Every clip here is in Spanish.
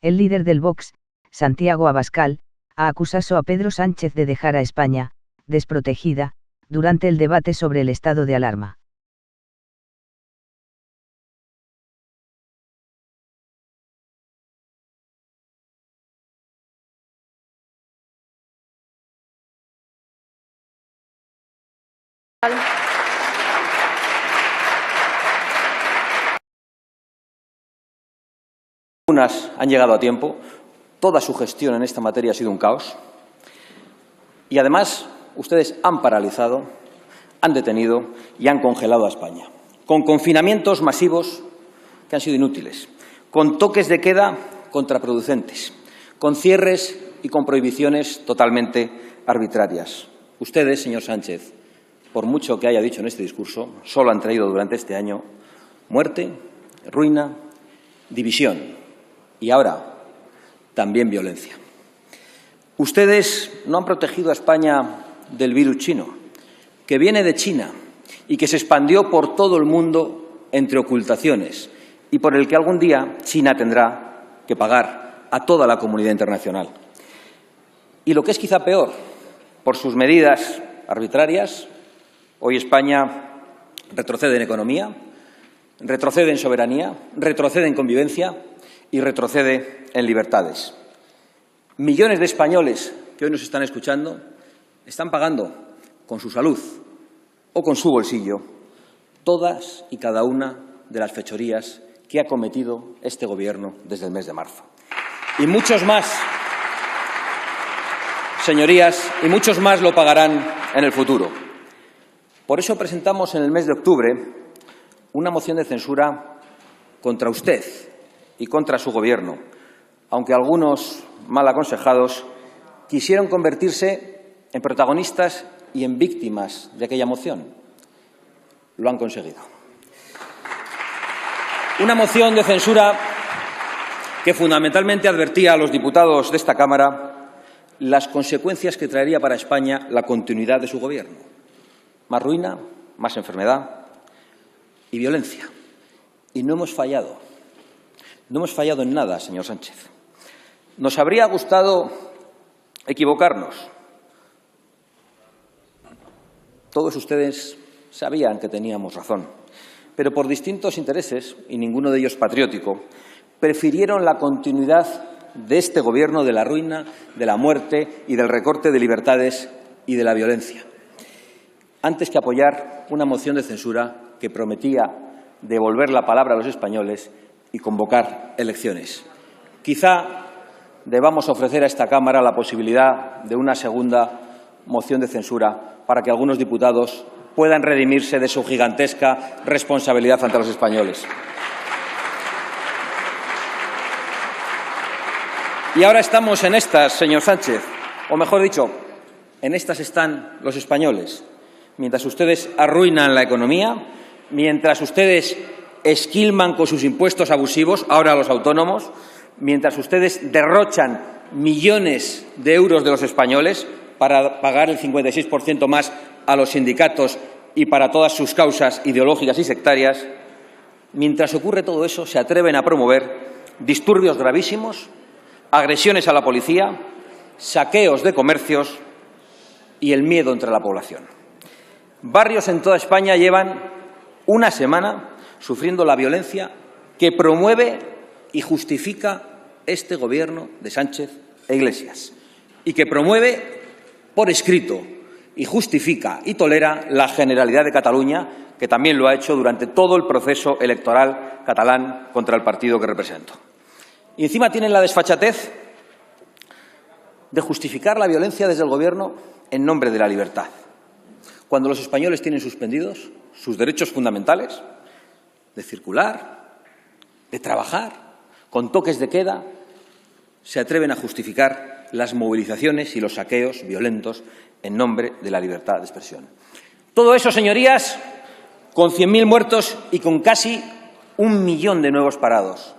El líder del Vox, Santiago Abascal, ha acusado a Pedro Sánchez de dejar a España desprotegida durante el debate sobre el estado de alarma. Unas han llegado a tiempo, toda su gestión en esta materia ha sido un caos y además ustedes han paralizado, han detenido y han congelado a España, con confinamientos masivos que han sido inútiles, con toques de queda contraproducentes, con cierres y con prohibiciones totalmente arbitrarias. Ustedes, señor Sánchez, por mucho que haya dicho en este discurso, solo han traído durante este año muerte, ruina, división y ahora también violencia. Ustedes no han protegido a España del virus chino, que viene de China y que se expandió por todo el mundo entre ocultaciones y por el que algún día China tendrá que pagar a toda la comunidad internacional. Y lo que es quizá peor, por sus medidas arbitrarias, hoy España retrocede en economía, retrocede en soberanía, retrocede en convivencia y retrocede en libertades. Millones de españoles que hoy nos están escuchando están pagando con su salud o con su bolsillo todas y cada una de las fechorías que ha cometido este Gobierno desde el mes de marzo. Y muchos más, señorías, y muchos más lo pagarán en el futuro. Por eso presentamos en el mes de octubre una moción de censura contra usted y contra su Gobierno, aunque algunos mal aconsejados quisieron convertirse en protagonistas y en víctimas de aquella moción. Lo han conseguido. Una moción de censura que fundamentalmente advertía a los diputados de esta Cámara las consecuencias que traería para España la continuidad de su Gobierno. Más ruina, más enfermedad y violencia. Y no hemos fallado. No hemos fallado en nada, señor Sánchez. Nos habría gustado equivocarnos. Todos ustedes sabían que teníamos razón, pero por distintos intereses, y ninguno de ellos patriótico, prefirieron la continuidad de este Gobierno de la ruina, de la muerte y del recorte de libertades y de la violencia, antes que apoyar una moción de censura que prometía devolver la palabra a los españoles y convocar elecciones. Quizá debamos ofrecer a esta Cámara la posibilidad de una segunda moción de censura para que algunos diputados puedan redimirse de su gigantesca responsabilidad ante los españoles. Y ahora estamos en estas, señor Sánchez, o mejor dicho, en estas están los españoles. Mientras ustedes arruinan la economía, mientras ustedes esquilman con sus impuestos abusivos, ahora a los autónomos, mientras ustedes derrochan millones de euros de los españoles para pagar el 56% más a los sindicatos y para todas sus causas ideológicas y sectarias, mientras ocurre todo eso, se atreven a promover disturbios gravísimos, agresiones a la policía, saqueos de comercios y el miedo entre la población. Barrios en toda España llevan una semana sufriendo la violencia que promueve y justifica este Gobierno de Sánchez e Iglesias y que promueve por escrito y justifica y tolera la Generalidad de Cataluña, que también lo ha hecho durante todo el proceso electoral catalán contra el partido que represento. Y encima tienen la desfachatez de justificar la violencia desde el Gobierno en nombre de la libertad, cuando los españoles tienen suspendidos sus derechos fundamentales de circular, de trabajar, con toques de queda, se atreven a justificar las movilizaciones y los saqueos violentos en nombre de la libertad de expresión. Todo eso, señorías, con 100.000 muertos y con casi 1 millón de nuevos parados.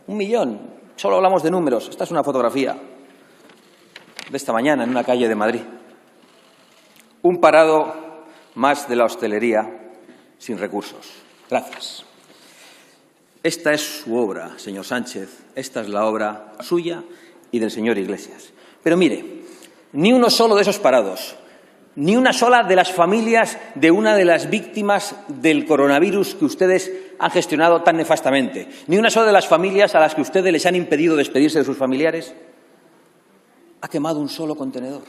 1 millón. Solo hablamos de números. Esta es una fotografía de esta mañana en una calle de Madrid. Un parado más de la hostelería sin recursos. Gracias. Esta es su obra, señor Sánchez. Esta es la obra suya y del señor Iglesias. Pero mire, ni uno solo de esos parados, ni una sola de las familias de una de las víctimas del coronavirus que ustedes han gestionado tan nefastamente, ni una sola de las familias a las que ustedes les han impedido despedirse de sus familiares, ha quemado un solo contenedor.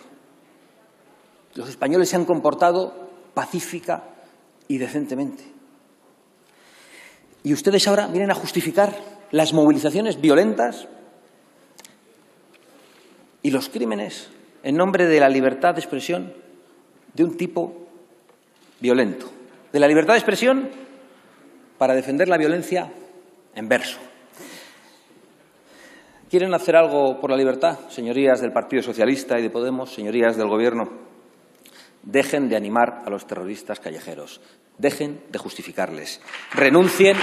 Los españoles se han comportado pacífica y decentemente. Y ustedes ahora vienen a justificar las movilizaciones violentas y los crímenes en nombre de la libertad de expresión de un tipo violento. De la libertad de expresión para defender la violencia en verso. ¿Quieren hacer algo por la libertad, señorías del Partido Socialista y de Podemos, señorías del Gobierno? Dejen de animar a los terroristas callejeros. Dejen de justificarles. Renuncien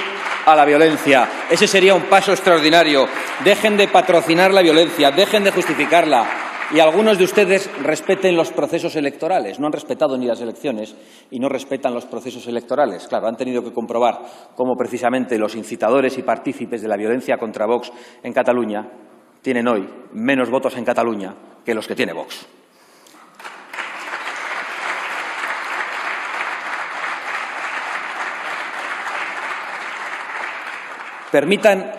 a la violencia. Ese sería un paso extraordinario. Dejen de patrocinar la violencia. Dejen de justificarla. Y algunos de ustedes respeten los procesos electorales. No han respetado ni las elecciones y no respetan los procesos electorales. Claro, han tenido que comprobar cómo precisamente los incitadores y partícipes de la violencia contra Vox en Cataluña tienen hoy menos votos en Cataluña que los que tiene Vox. Permitan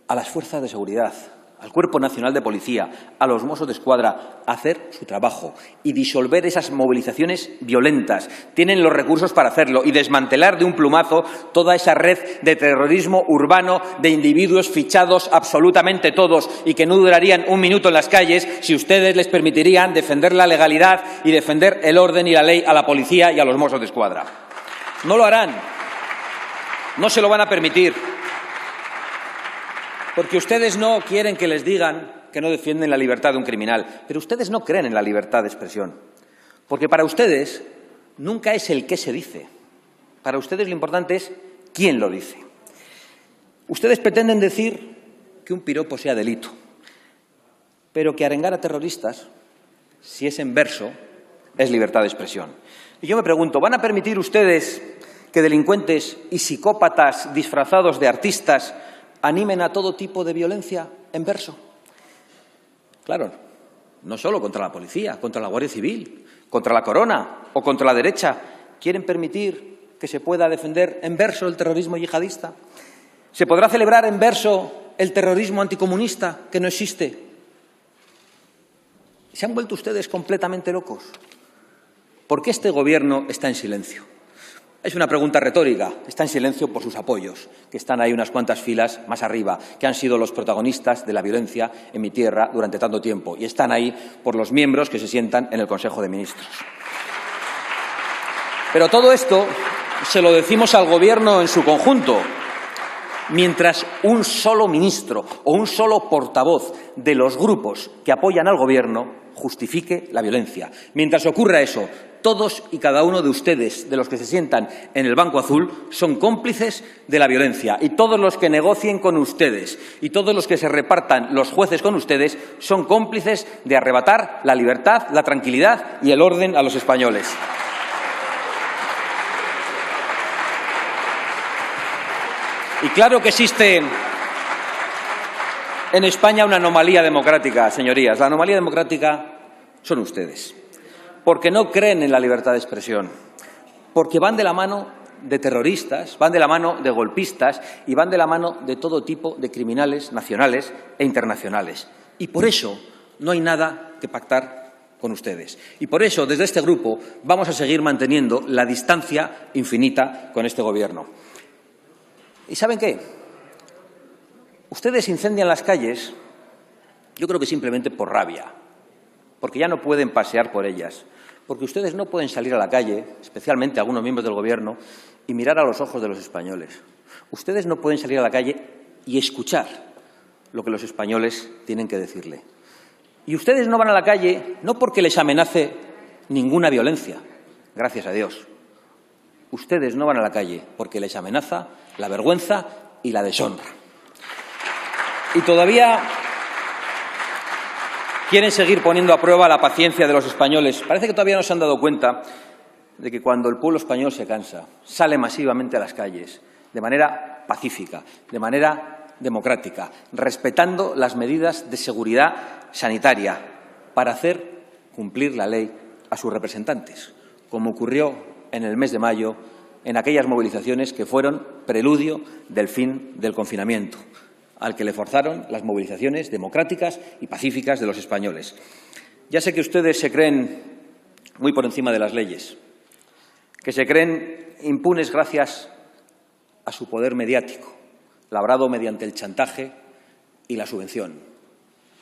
a las fuerzas de seguridad, al Cuerpo Nacional de Policía, a los Mossos d'Esquadra hacer su trabajo y disolver esas movilizaciones violentas. Tienen los recursos para hacerlo y desmantelar de un plumazo toda esa red de terrorismo urbano de individuos fichados absolutamente todos y que no durarían un minuto en las calles si ustedes les permitirían defender la legalidad y defender el orden y la ley a la policía y a los Mossos d'Esquadra. No lo harán. No se lo van a permitir. Porque ustedes no quieren que les digan que no defienden la libertad de un criminal, pero ustedes no creen en la libertad de expresión. Porque para ustedes nunca es el qué se dice. Para ustedes lo importante es quién lo dice. Ustedes pretenden decir que un piropo sea delito, pero que arengar a terroristas, si es en verso, es libertad de expresión. Y yo me pregunto, ¿van a permitir ustedes que delincuentes y psicópatas disfrazados de artistas animen a todo tipo de violencia en verso? Claro, no solo contra la policía, contra la Guardia Civil, contra la Corona o contra la derecha. ¿Quieren permitir que se pueda defender en verso el terrorismo yihadista? ¿Se podrá celebrar en verso el terrorismo anticomunista que no existe? ¿Se han vuelto ustedes completamente locos? ¿Por qué este Gobierno está en silencio? Es una pregunta retórica. Está en silencio por sus apoyos, que están ahí unas cuantas filas más arriba, que han sido los protagonistas de la violencia en mi tierra durante tanto tiempo. Y están ahí por los miembros que se sientan en el Consejo de Ministros. Pero todo esto se lo decimos al Gobierno en su conjunto. Mientras un solo ministro o un solo portavoz de los grupos que apoyan al Gobierno justifique la violencia. Mientras ocurra eso, todos y cada uno de ustedes, de los que se sientan en el banco azul, son cómplices de la violencia. Y todos los que negocien con ustedes y todos los que se repartan los jueces con ustedes son cómplices de arrebatar la libertad, la tranquilidad y el orden a los españoles. Y claro que existe en España una anomalía democrática, señorías. La anomalía democrática son ustedes, porque no creen en la libertad de expresión, porque van de la mano de terroristas, van de la mano de golpistas y van de la mano de todo tipo de criminales nacionales e internacionales. Y por eso no hay nada que pactar con ustedes. Y por eso, desde este grupo, vamos a seguir manteniendo la distancia infinita con este Gobierno. ¿Y saben qué? Ustedes incendian las calles, yo creo que simplemente por rabia, porque ya no pueden pasear por ellas, porque ustedes no pueden salir a la calle, especialmente algunos miembros del Gobierno, y mirar a los ojos de los españoles. Ustedes no pueden salir a la calle y escuchar lo que los españoles tienen que decirle. Y ustedes no van a la calle no porque les amenace ninguna violencia, gracias a Dios. Ustedes no van a la calle porque les amenaza la vergüenza y la deshonra. Y todavía quieren seguir poniendo a prueba la paciencia de los españoles. Parece que todavía no se han dado cuenta de que cuando el pueblo español se cansa, sale masivamente a las calles, de manera pacífica, de manera democrática, respetando las medidas de seguridad sanitaria para hacer cumplir la ley a sus representantes, como ocurrió en el mes de mayo en aquellas movilizaciones que fueron preludio del fin del confinamiento, al que le forzaron las movilizaciones democráticas y pacíficas de los españoles. Ya sé que ustedes se creen muy por encima de las leyes, que se creen impunes gracias a su poder mediático, labrado mediante el chantaje y la subvención,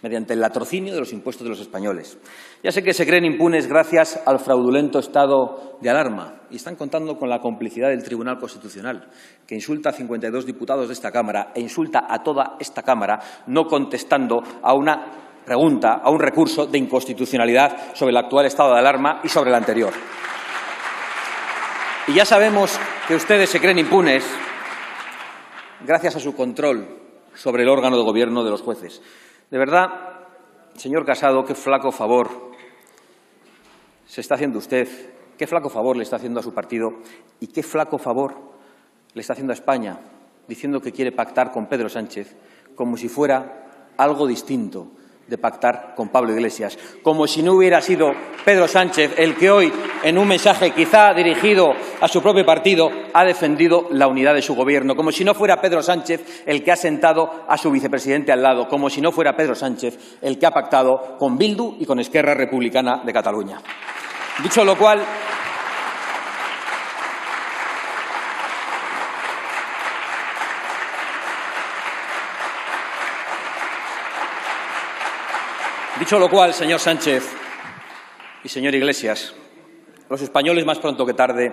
mediante el latrocinio de los impuestos de los españoles. Ya sé que se creen impunes gracias al fraudulento estado de alarma y están contando con la complicidad del Tribunal Constitucional, que insulta a 52 diputados de esta Cámara e insulta a toda esta Cámara no contestando a una pregunta, a un recurso de inconstitucionalidad sobre el actual estado de alarma y sobre el anterior. Y ya sabemos que ustedes se creen impunes gracias a su control sobre el órgano de gobierno de los jueces. De verdad, señor Casado, qué flaco favor se está haciendo usted, qué flaco favor le está haciendo a su partido y qué flaco favor le está haciendo a España, diciendo que quiere pactar con Pedro Sánchez como si fuera algo distinto de pactar con Pablo Iglesias, como si no hubiera sido Pedro Sánchez el que hoy, en un mensaje quizá dirigido a su propio partido, ha defendido la unidad de su gobierno, como si no fuera Pedro Sánchez el que ha sentado a su vicepresidente al lado, como si no fuera Pedro Sánchez el que ha pactado con Bildu y con Esquerra Republicana de Cataluña. Dicho lo cual, señor Sánchez y señor Iglesias, los españoles más pronto que tarde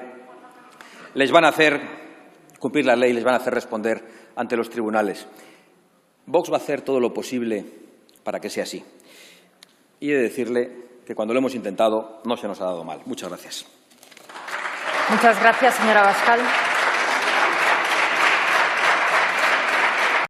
les van a hacer cumplir la ley, les van a hacer responder ante los tribunales. Vox va a hacer todo lo posible para que sea así. Y he de decirle que cuando lo hemos intentado no se nos ha dado mal. Muchas gracias. Muchas gracias, señora Abascal.